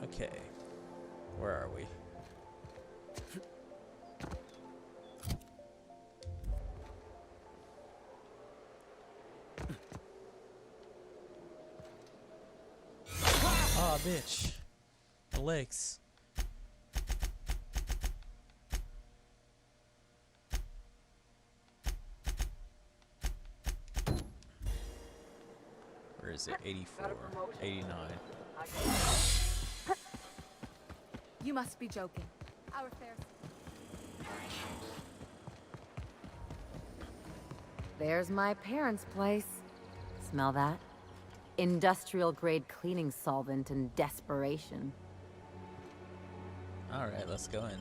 Okay. Where are we? Ah, bitch. The lakes. Where is it? 84, 89. You must be joking. Our fair. There's my parents' place. Smell that? Industrial grade cleaning solvent and desperation. Alright, let's go in.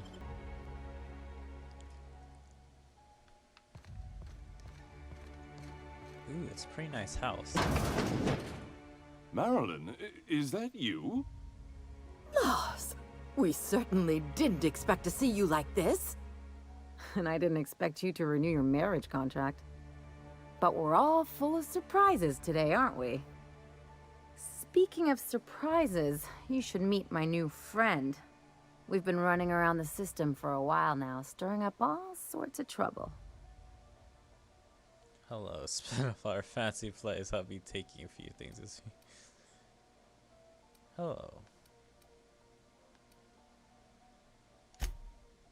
Ooh, it's a pretty nice house. Marilyn, is that you? Loss! We certainly didn't expect to see you like this. And I didn't expect you to renew your marriage contract. But we're all full of surprises today, aren't we? Speaking of surprises, you should meet my new friend. We've been running around the system for a while now, stirring up all sorts of trouble. Hello, spin off our fancy place. I'll be taking a few things this week. Hello.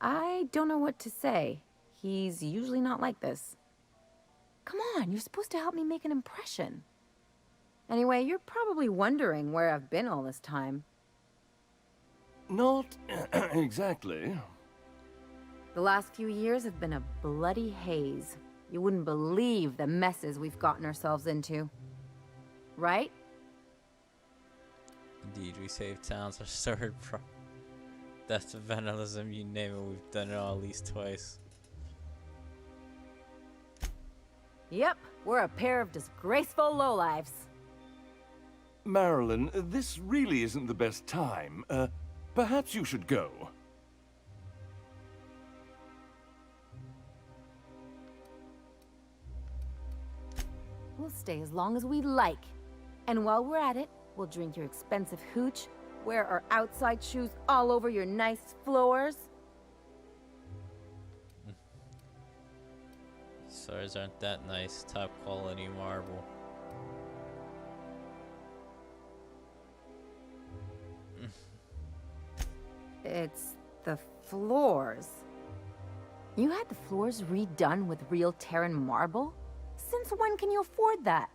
I don't know what to say. He's usually not like this. Come on, you're supposed to help me make an impression. Anyway, you're probably wondering where I've been all this time. Not exactly. The last few years have been a bloody haze. You wouldn't believe the messes we've gotten ourselves into. Right? Indeed, we saved towns, restored death to vandalism, you name it, we've done it all at least twice. Yep, we're a pair of disgraceful lowlifes. Marilyn, this really isn't the best time. Perhaps you should go. We'll stay as long as we like. And while we're at it, we'll drink your expensive hooch, wear our outside shoes all over your nice floors. Swords aren't that nice, top quality marble. It's the floors. You had the floors redone with real Terran marble? Since when can you afford that?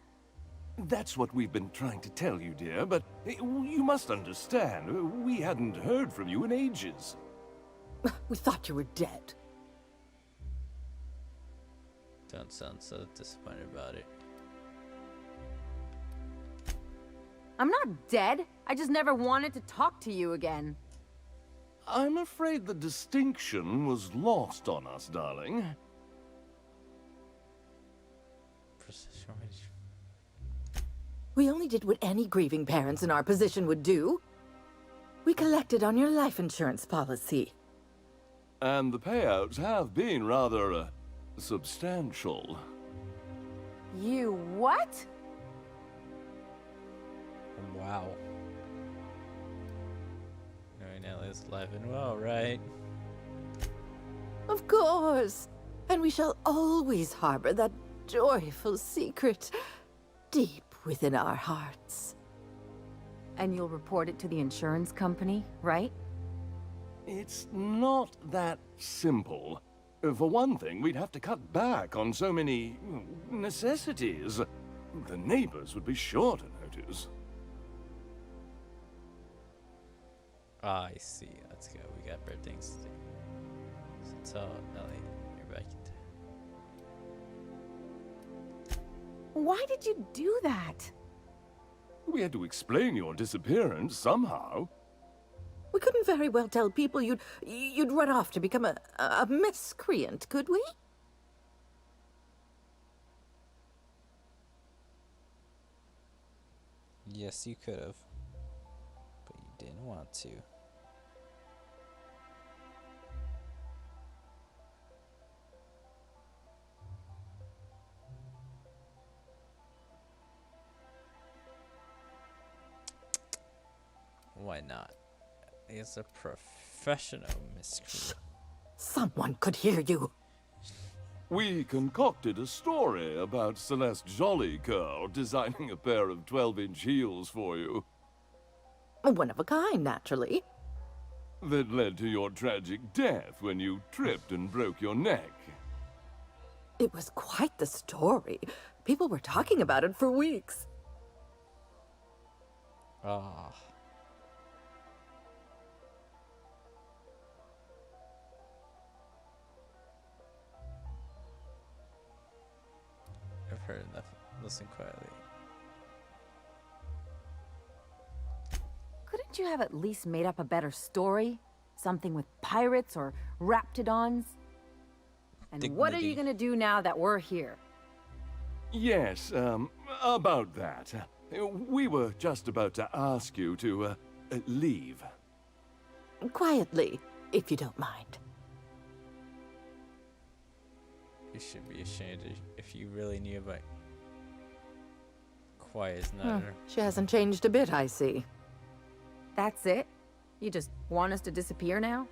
That's what we've been trying to tell you, dear, but you must understand, we hadn't heard from you in ages. We thought you were dead. Don't sound so disappointed about it. I'm not dead. I just never wanted to talk to you again. I'm afraid the distinction was lost on us, darling. Precision range. We only did what any grieving parents in our position would do. We collected on your life insurance policy. And the payouts have been rather, substantial. You what? Wow. Knowing Ellie's alive and well, right? Of course. And we shall always harbor that joyful secret deep within our hearts. And you'll report it to the insurance company, right? It's not that simple. For one thing, we'd have to cut back on so many necessities. The neighbors would be sure to notice. Ah, I see. Let's go. We got better things to do. So tell Ellie you're back in town. Why did you do that? We had to explain your disappearance somehow. We couldn't very well tell people you'd run off to become a miscreant, could we? Yes, you could have. But you didn't want to. Why not? is a professional, Miss Crew. Someone could hear you. We concocted a story about Celeste Jollycurl designing a pair of 12-inch heels for you One of a kind, naturally. that led to your tragic death when you tripped and broke your neck. It was quite the story. People were talking about it for weeks. Ah. I've heard enough. Listen quietly. Couldn't you have at least made up a better story? Something with pirates or raptidons? And what are you Dignity. gonna do now that we're here? Yes, about that. We were just about to ask you to, leave. Quietly, if you don't mind. You should be ashamed if you really knew about Quiet's not her. She hasn't changed a bit, I see. That's it? You just want us to disappear now?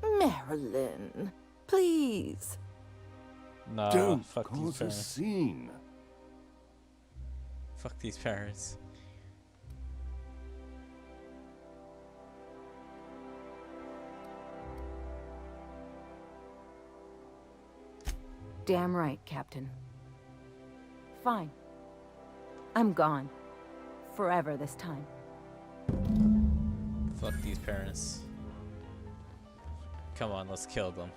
Marilyn, please. Nah, Don't fuck these cause a parents. scene. Fuck these parents. Damn right, Captain. Fine. I'm gone. Forever this time. Fuck these parents. Come on, let's kill them.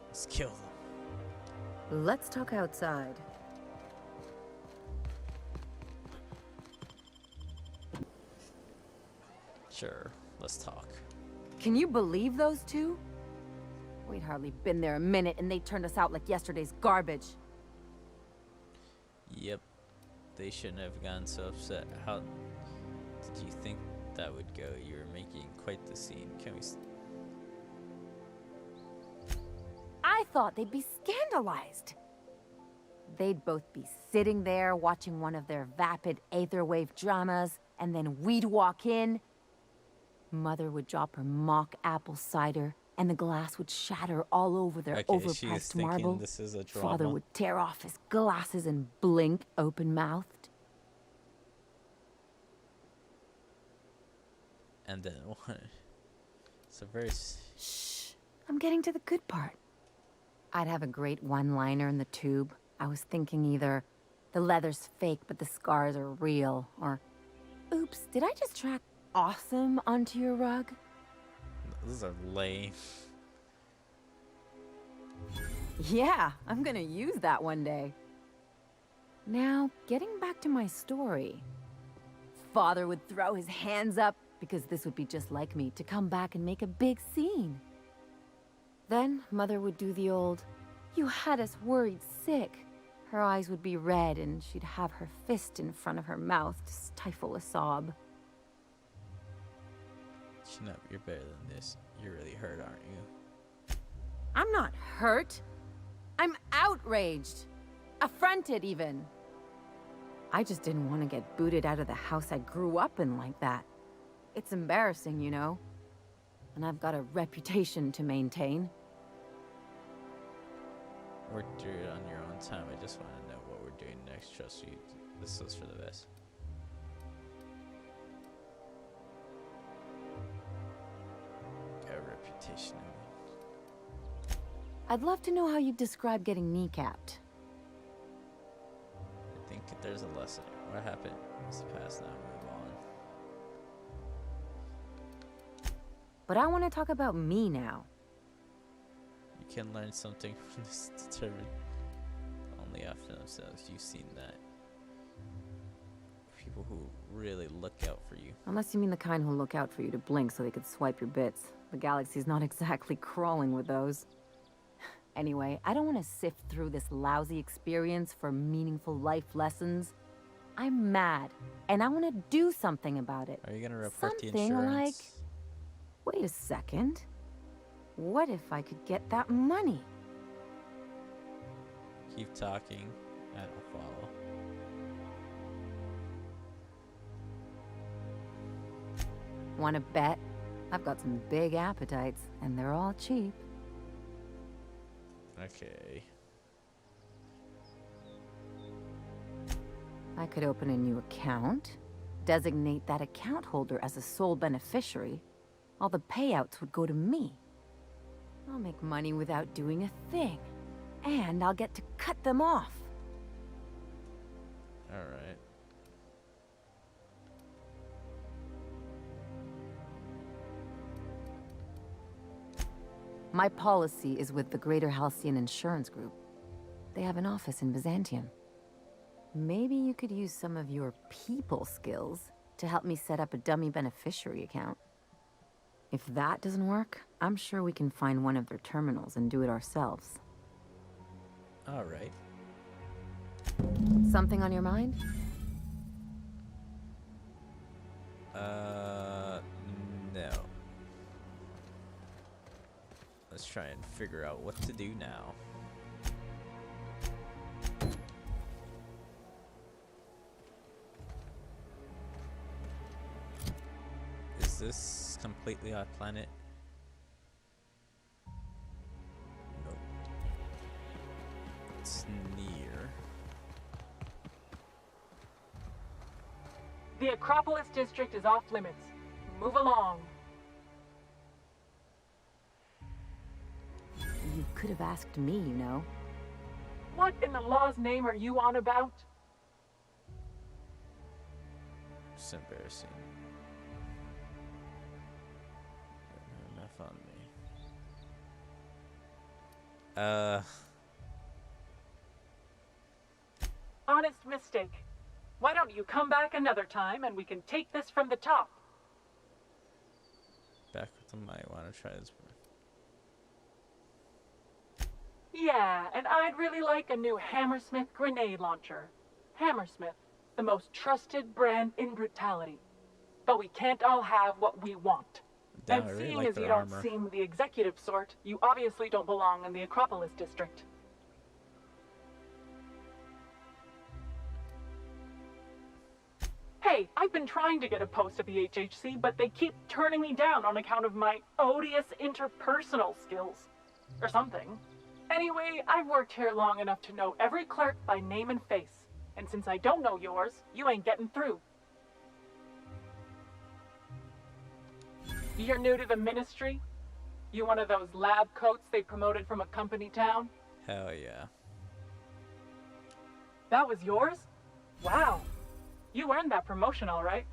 Let's kill them. Let's talk outside. Sure, let's talk. Can you believe those two? We'd hardly been there a minute and they turned us out like yesterday's garbage. Yep. They shouldn't have gotten so upset. How did you think that would go? You were making quite the scene. Can we... I thought they'd be scandalized. They'd both be sitting there watching one of their vapid aetherwave dramas, and then we'd walk in. Mother would drop her mock apple cider, and the glass would shatter all over their Okay, she's overpriced thinking marble. this is a drama. Father would tear off his glasses and blink open-mouthed. And then what? It's a very... Shh, I'm getting to the good part. I'd have a great one-liner in the tube. I was thinking either, the leather's fake but the scars are real, or, oops, did I just track awesome onto your rug? This is lame. Yeah, I'm gonna use that one day. Now, getting back to my story. Father would throw his hands up, because this would be just like me, to come back and make a big scene. Then, Mother would do the old, "You had us worried sick." Her eyes would be red, and she'd have her fist in front of her mouth to stifle a sob. Chin up, you're better than this. You're really hurt, aren't you? I'm not hurt. I'm outraged. Affronted, even. I just didn't want to get booted out of the house I grew up in like that. It's embarrassing, you know. And I've got a reputation to maintain. Work through it on your own time. I just want to know what we're doing next. Trust you. This is for the best. Got a reputation. I'd love to know how you describe getting kneecapped. I think there's a lesson. What happened? It's the past now. Move on. But I want to talk about me now. You can learn something from this determined only after themselves. You've seen that. People who really look out for you. Unless you mean the kind who look out for you to blink so they could swipe your bits. The galaxy's not exactly crawling with those. Anyway, I don't want to sift through this lousy experience for meaningful life lessons. I'm mad, and I want to do something about it. Are you gonna report the Something insurance? like... Wait a second. What if I could get that money? Keep talking. I don't follow. Want to bet? I've got some big appetites, and they're all cheap. Okay. I could open a new account, designate that account holder as a sole beneficiary. All the payouts would go to me. I'll make money without doing a thing. And I'll get to cut them off. Alright. My policy is with the Greater Halcyon Insurance Group. They have an office in Byzantium. Maybe you could use some of your people skills to help me set up a dummy beneficiary account. If that doesn't work, I'm sure we can find one of their terminals and do it ourselves. Alright. Something on your mind? No. Let's try and figure out what to do now. Is this completely off planet? Nope. It's near. The Acropolis district is off limits. Move along. You could have asked me, you know. What in the law's name are you on about? It's embarrassing. Don't have enough on me. Honest mistake. Why don't you come back another time and we can take this from the top? Back with the mic. Want to try this one? Yeah, and I'd really like a new Hammersmith grenade launcher. Hammersmith, the most trusted brand in brutality. But we can't all have what we want. Damn, And I really seeing like as you their don't armor. seem the executive sort, you obviously don't belong in the Acropolis district. Hey, I've been trying to get a post at the HHC, but they keep turning me down on account of my odious interpersonal skills. Or something. Anyway, I've worked here long enough to know every clerk by name and face. And since I don't know yours, you ain't getting through. You're new to the ministry? You one of those lab coats they promoted from a company town? Hell yeah. That was yours? Wow. You earned that promotion, all right.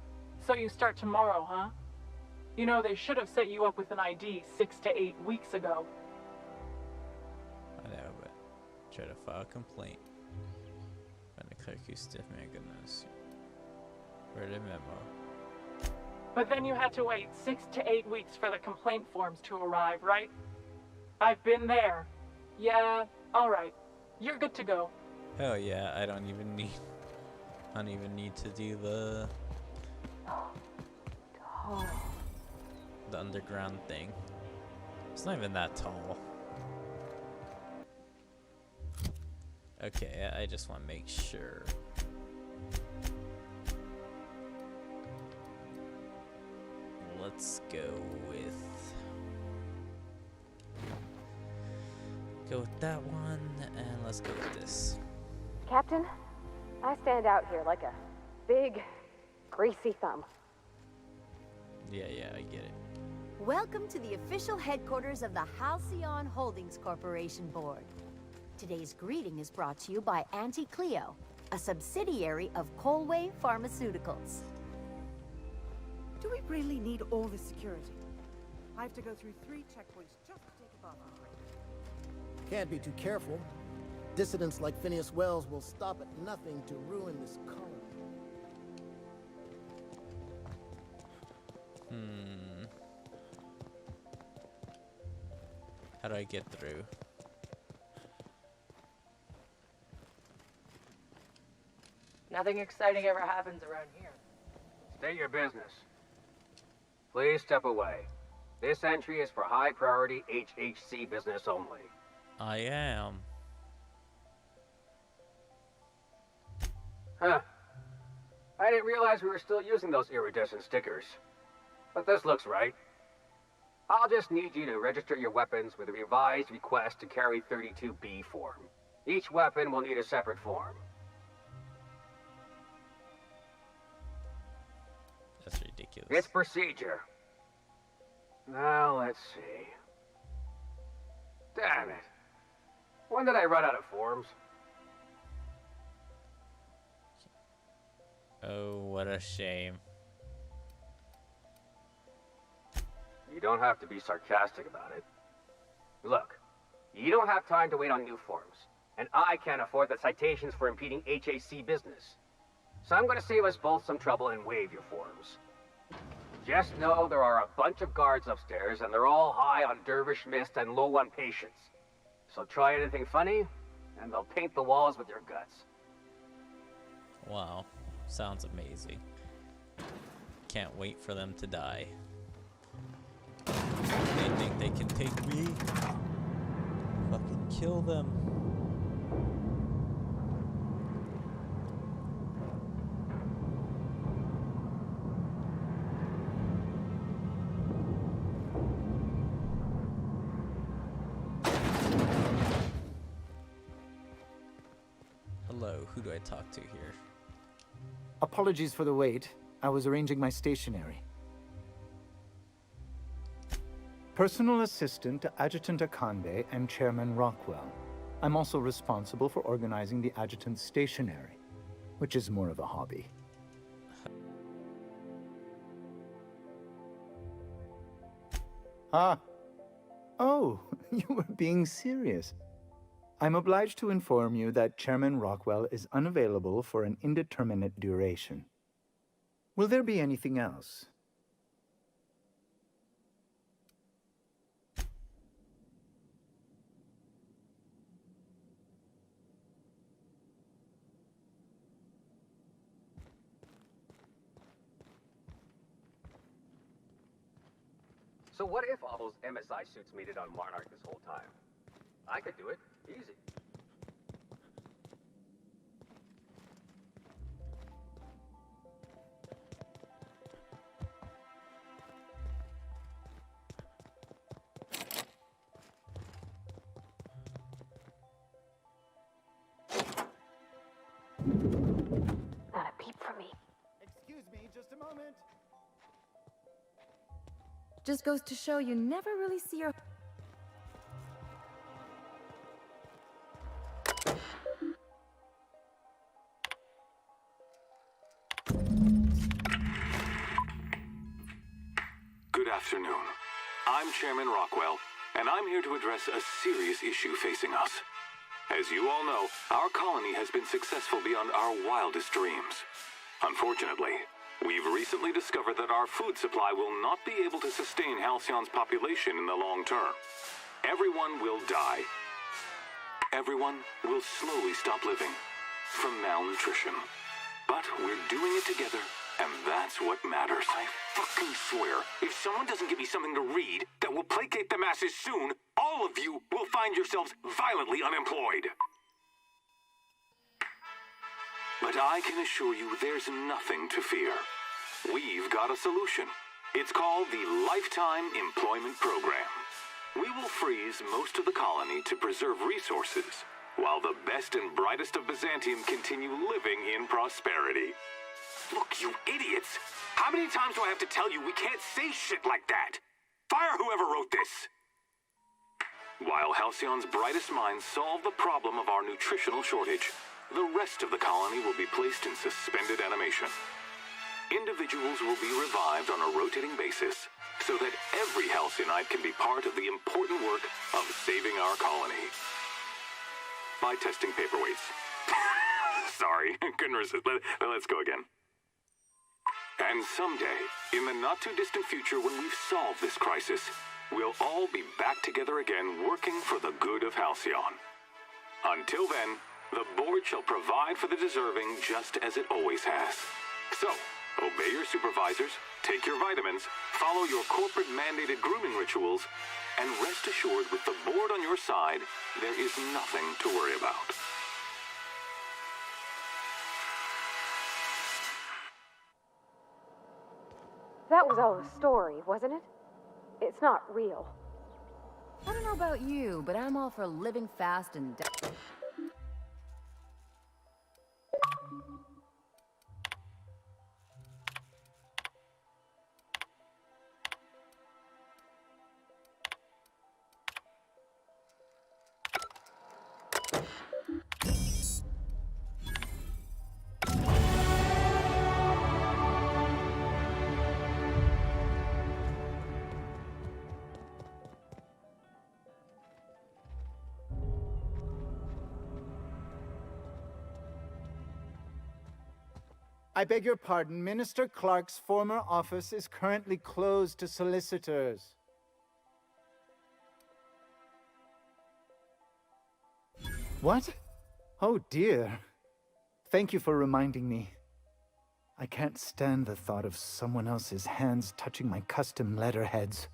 So you start tomorrow, huh? You know, they should have set you up with an ID 6 to 8 weeks ago. I know, but try to file a complaint. Find the clerk who stiff my goodness. Read a memo. But then you had to wait 6 to 8 weeks for the complaint forms to arrive, right? I've been there. Yeah, all right. You're good to go. Hell yeah, I don't even need to do the underground thing. It's not even that tall. Okay, I just want to make sure. Let's go with that one, and let's go with this. Captain, I stand out here like a big, greasy thumb. Yeah, I get it. Welcome to the official headquarters of the Halcyon Holdings Corporation Board. Today's greeting is brought to you by Auntie Cleo, a subsidiary of Colway Pharmaceuticals. Do we really need all this security? I have to go through 3 checkpoints just to take a bath. Can't be too careful. Dissidents like Phineas Wells will stop at nothing to ruin this colony. How do I get through? Nothing exciting ever happens around here. State your business. Please step away. This entry is for high priority HHC business only. I am. Huh. I didn't realize we were still using those iridescent stickers. but this looks right. I'll just need you to register your weapons with a revised request to carry 32B form. Each weapon will need a separate form. That's ridiculous. It's procedure. Now, let's see. Damn it. When did I run out of forms? Oh, what a shame. You don't have to be sarcastic about it. Look, you don't have time to wait on new forms, and I can't afford the citations for impeding HAC business. So I'm going to save us both some trouble and waive your forms. Just know there are a bunch of guards upstairs, and they're all high on dervish mist and low on patience. So try anything funny, and they'll paint the walls with your guts. Wow. Sounds amazing. Can't wait for them to die. They think they can take me? Fucking kill them. Hello, who do I talk to here? Apologies for the wait. I was arranging my stationery. Personal assistant to Adjutant Akande and Chairman Rockwell. I'm also responsible for organizing the adjutant's stationery, which is more of a hobby. Ah. Oh, you were being serious. I'm obliged to inform you that Chairman Rockwell is unavailable for an indeterminate duration. Will there be anything else? So what if all those MSI suits made it on Monarch this whole time? I could do it. Easy. Not a peep from me. Excuse me, just a moment. Just goes to show you never really see your... Good afternoon. I'm Chairman Rockwell, and I'm here to address a serious issue facing us. As you all know, our colony has been successful beyond our wildest dreams. Unfortunately, we've recently discovered that our food supply will not be able to sustain Halcyon's population in the long term. Everyone will die. Everyone will slowly stop living from malnutrition. But we're doing it together, and that's what matters. I fucking swear, if someone doesn't give me something to read that will placate the masses soon, all of you will find yourselves violently unemployed. But I can assure you there's nothing to fear. We've got a solution. It's called the Lifetime Employment Program. We will freeze most of the colony to preserve resources, while the best and brightest of Byzantium continue living in prosperity. Look, you idiots! How many times do I have to tell you we can't say shit like that? Fire whoever wrote this! While Halcyon's brightest minds solve the problem of our nutritional shortage, the rest of the colony will be placed in suspended animation. Individuals will be revived on a rotating basis, so that every Halcyonite can be part of the important work of saving our colony. By testing paperweights. Sorry, couldn't resist. Let's go again. And someday, in the not-too-distant future when we've solved this crisis, we'll all be back together again working for the good of Halcyon. Until then, the board shall provide for the deserving just as it always has. So, obey your supervisors, take your vitamins, follow your corporate-mandated grooming rituals, and rest assured with the board on your side, there is nothing to worry about. That was all a story, wasn't it? It's not real. I don't know about you, but I'm all for living fast and I beg your pardon. Minister Clark's former office is currently closed to solicitors. What? Oh dear. Thank you for reminding me. I can't stand the thought of someone else's hands touching my custom letterheads.